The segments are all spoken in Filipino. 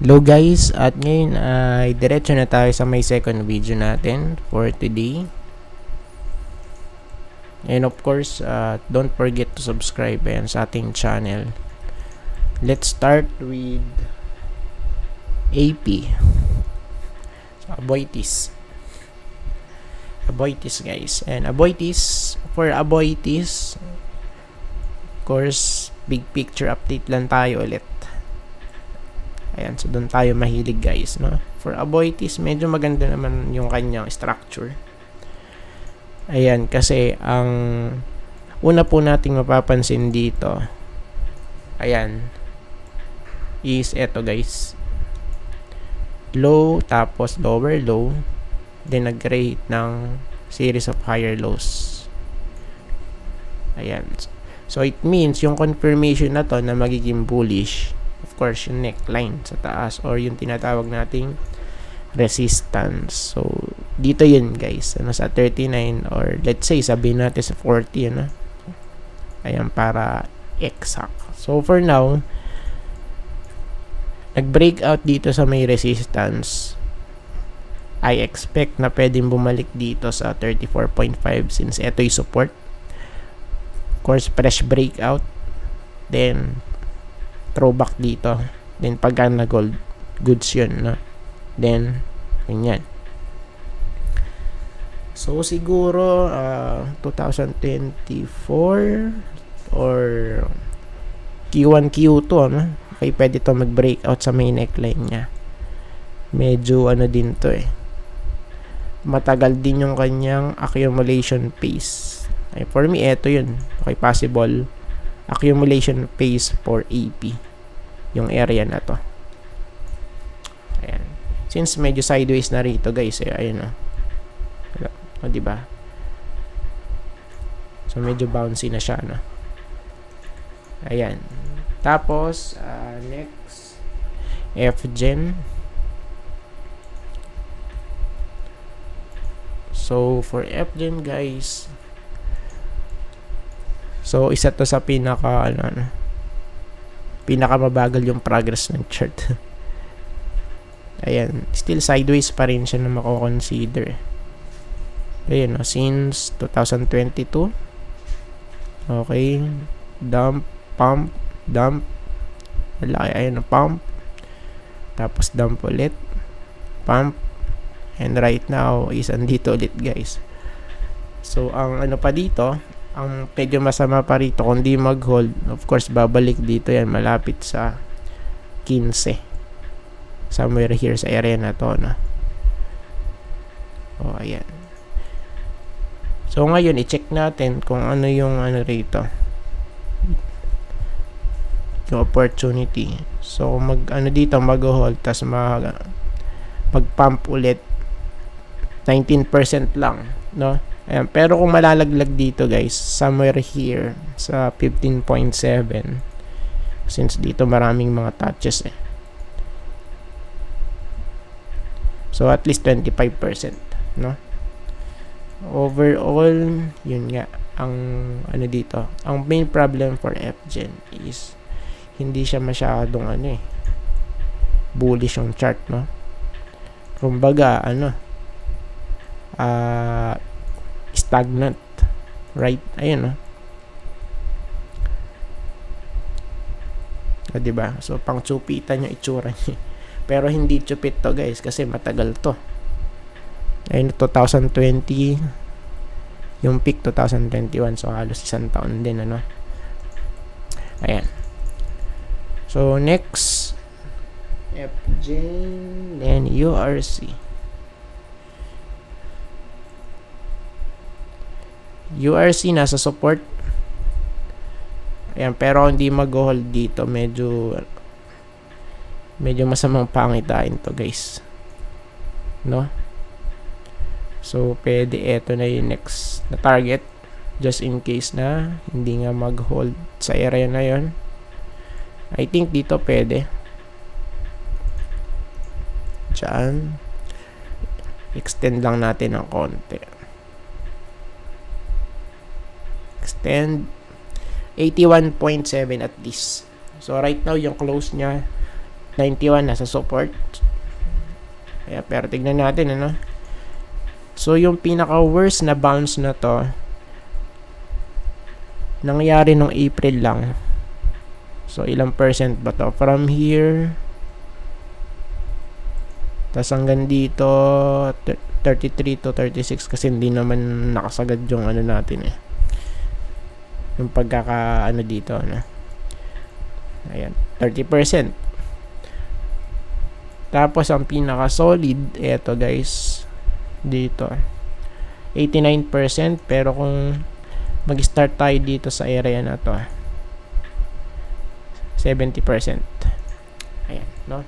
Hello guys, at ngayon ay diretso na tayo sa may second video natin for today. And of course, don't forget to subscribe sa ating channel. Let's start with AP. So, Aboitiz guys. And for Aboitiz, of course, big picture update lang tayo ulit. Ayan, so doon tayo mahilig guys, no? For Aboitiz, medyo maganda naman yung kanyang structure. Ayan, kasi ang una po nating mapapansin dito, ayan, is eto guys. Low, tapos lower low, then nag-create ng series of higher lows. Ayan. So it means yung confirmation na to na magiging bullish, of course, yung neckline sa taas or yung tinatawag nating resistance. So, dito yun guys. Sa 39 or let's say sabihin natin sa 40, ano? Ayan, para exact. So, for now, nag-break out dito sa may resistance. I expect na pwedeng bumalik dito sa 34.5 since ito yung support. Of course, fresh breakout. Then, throwback dito, then pagka na gold goods yun, no? Then ganyan. So siguro 2024 or Q1 Q2, no? Okay, pwede to mag-breakout sa main neckline nya. Medyo ano din to matagal din yung kanyang accumulation pace. Ay, for me eto yun. Okay, possible accumulation pace for AP yung area na to. Ayan. Since medyo sideways na rito guys, ayun o, diba? So medyo bouncy na siya, no? Ayan. Tapos next, FGen. So for FGen guys, so isa to sa pinaka mabagal yung progress ng chart. Ayan, still sideways pa rin siya na mako-consider. Ayan, since 2022. Okay, dump, pump, dump. Malaki, ayan, pump. Tapos dump ulit, pump. And right now is andito ulit guys. So ang ano pa dito, ang medyo masama pa rito kung di mag-hold, of course babalik dito yan malapit sa 15, somewhere here sa area na to, no? O ayan. So ngayon i-check natin kung ano yung ano rito, yung opportunity. So ano dito mag-hold, tas mag-pump ulit 19% lang, no? Ayan, pero kung malalaglag dito guys, somewhere here sa 15.7, since dito maraming mga touches so at least 25%, no? Overall, yun nga ang ano dito, ang main problem for FGen is hindi siya masyadong bullish yung chart, no? Kumbaga stagnant, right? Ayun, diba? So pang chupitan yung itsura niya, pero hindi chupit to guys kasi matagal to. Ayun, 2020 yung peak, 2021, so halos isang taon din, ano? Ayan. So next, FGen, then URC. URC nasa support. Ayan, pero hindi mag-hold dito, medyo masamang pangitain to guys, no? So pwede eto na yung next na target, just in case na hindi nga mag-hold sa area na yon. I think dito pwede dyan, extend lang natin ng konti, extend 81.7 at least. So right now yung close niya 91 nasa support. Kaya, pero tignan natin, ano. So, yung pinaka-worst na bounce na to, nangyari nung April lang. So, ilang percent ba to? From here, tas hanggang dito, 33 to 36 kasi hindi naman nakasagad yung ano natin eh. Yung pagkaka ano dito, ano. Ayan, 30%. Tapos, ang pinaka-solid, eto guys, dito 89%, pero kung mag-start tayo dito sa area na to 70%. Ayan, no?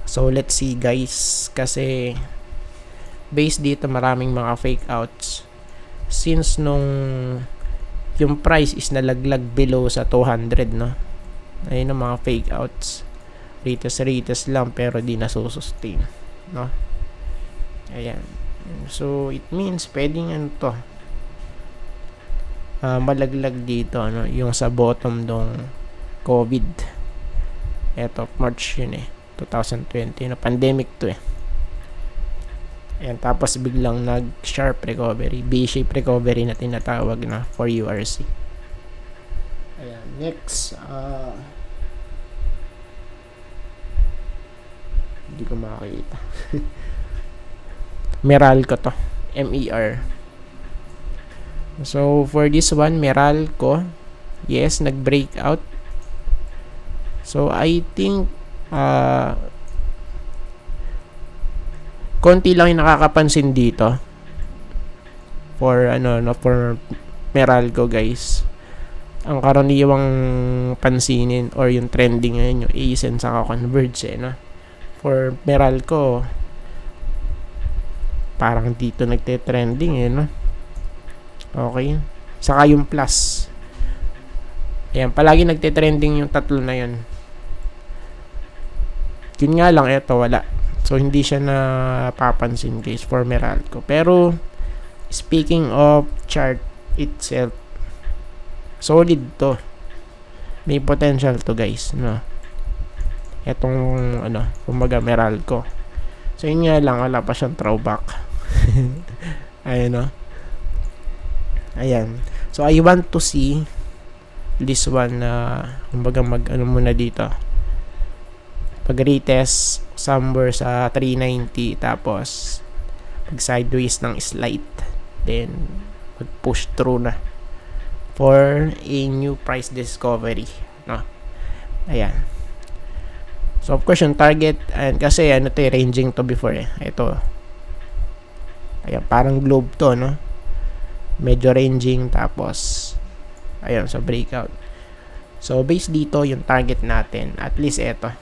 So let's see guys, kasi based dito maraming mga fake outs since nung yung price is nalaglag below sa 200, no? Ayun ang mga fake outs, retest lang pero di nasusustain, no? Ayan. So, it means pwedeng ano to, malaglag dito, ano, yung sa bottom dong COVID. Eto, March yun eh. 2020. Na pandemic to eh. Ayan, tapos biglang nag-sharp recovery. B-shape recovery na tinatawag na for URC. Ayan, next. Hindi ko makakita. Meralco to, MER. So for this one, Meralco, yes, nag-breakout. So I think konti lang yung nakakapansin dito for ano, no, for Meralco guys. Ang karaniwang pansinin or yung trending ngayon yung ASIN saka Converge eh, no? For Meralco, parang dito nagte-trending eh, no? Okay. Saka yung plus. Ayan, palagi nagte-trending yung tatlo na yun. Yun nga lang, eto, wala. So, hindi siya napapansin guys for Meralco. Pero, speaking of chart itself, solid to. May potential to guys, no? Etong, ano, kumbaga Meralco. So, yun nga lang, wala pa siyang throwback. Ayan, no? Ayan. So, I want to see this one na, kumbaga ano muna dito. Pag-retest somewhere sa 390, tapos pag sideways ng slight, then mag-push through na for a new price discovery, no? Ayan. So, of course, yung target, and kasi, ano to, ranging to before, eh. Ito. Ayan, parang globe to, no? Medyo ranging, tapos, ayan, so, breakout. So, base dito, yung target natin, at least, ito,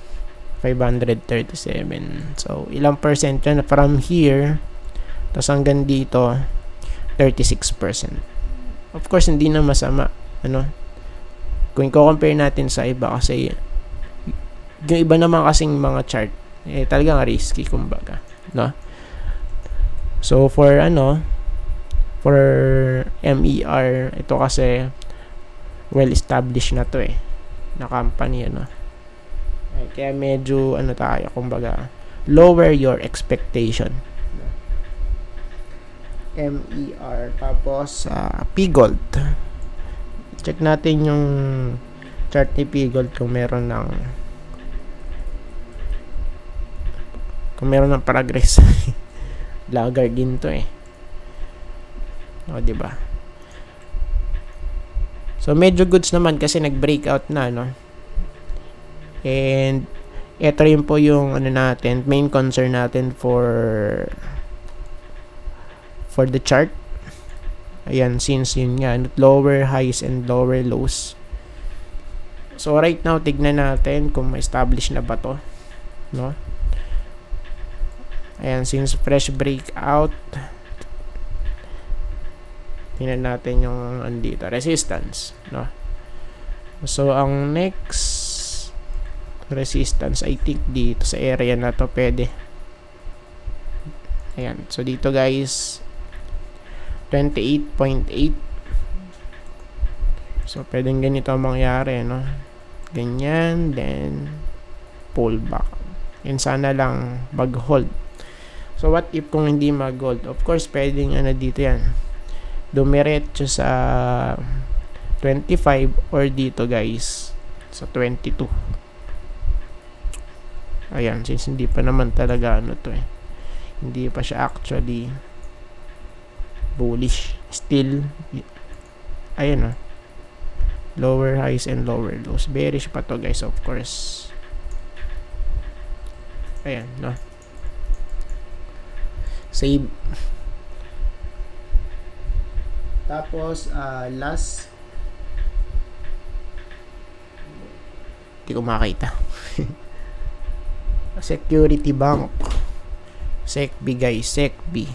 537. So, ilang percent yun? From here, tapos hanggang dito, 36%. Of course, hindi na masama, ano? Kung i-compare natin sa iba, kasi, yung iba naman kasing mga chart eh talagang risky kumbaga, no? So for ano, for MER, ito kasi well established na to eh, na company, ano? Ay, kaya medyo ano tayo, kumbaga lower your expectation. MER. Tapos P-Gold, check natin yung chart ni P-Gold kung meron ng progress. Laggard din to eh. O, diba? So, medyo goods naman kasi nag-breakout na, no? And, ito rin po yung, ano natin, main concern natin for the chart. Ayan, since yun nga, lower highs and lower lows. So, right now, tignan natin kung ma-establish na ba to, no? Ayan, since fresh breakout, tingnan natin yung andito, resistance, no? So, ang next resistance, I think dito sa area na to pwede. Ayan, so dito guys, 28.8. So, pwedeng ganito ang mangyari, no? Ganyan, then pullback. And sana lang mag-hold. So what if kung hindi mag-hold? Of course, pwedeng dito yan. Dumiretso sa 25 or dito guys sa 22. Ayan, since hindi pa naman talaga to hindi pa siya actually bullish. Still, ayan lower highs and lower lows. Bearish pa to guys, of course. Ayan, save. Tapos, last, hindi ko makita. Security Bank. SecB guys, SecB.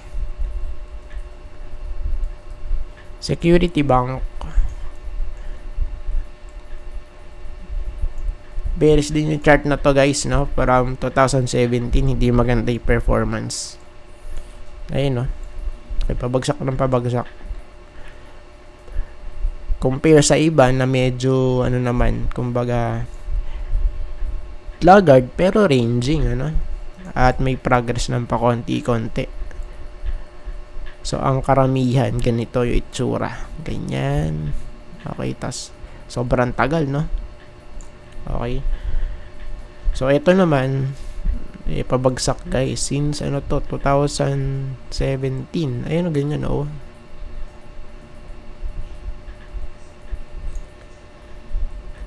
Security Bank. Bearish din yung chart na to guys, from 2017, hindi maganda yung performance. Ayun, okay, pabagsak ng pabagsak. Compare sa iba na medyo, naman, kumbaga, laggard, pero ranging, at may progress ng pakonti-konti. So, ang karamihan, ganito yung itsura. Ganyan. Okay, tas, sobrang tagal, Okay. So, ito naman, pabagsak guys. Since, 2017. Ayun, ganyan,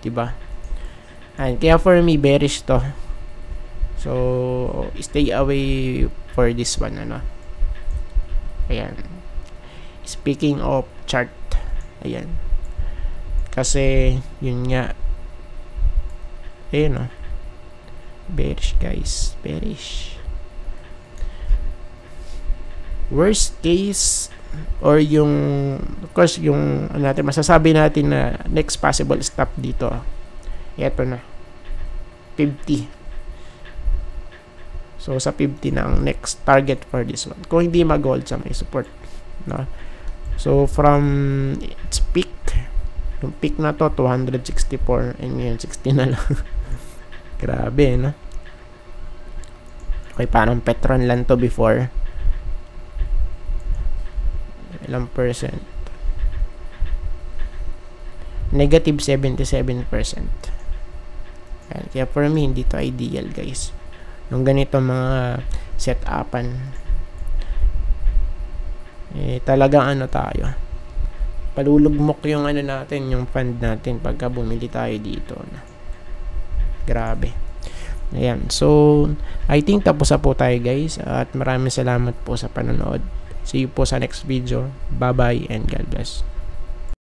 Diba? And kaya for me, bearish to. So, stay away for this one, Ayan. Speaking of chart, ayan. Kasi, yun nga, ayun, bearish guys, bearish. Worst case, or yung, of course, yung natin, masasabi natin na next possible stop dito, eto na, 50. So, sa 50 na ang next target for this one. Kung hindi mag-hold sa may support, So, from its peak, yung peak na to, 264, and ngayon, 60 na lang. Grabe, Okay, parang Petron lang to before. Ilang percent? Negative 77%. Kaya for me, hindi to ideal, guys. Nung ganito mga set-upan, talagang tayo. Palulugmok yung natin, yung fund natin pagka bumili tayo dito. Grabe. Ayan. So, I think tapos na po tayo guys. At maraming salamat po sa panonood. See you po sa next video. Bye-bye and God bless.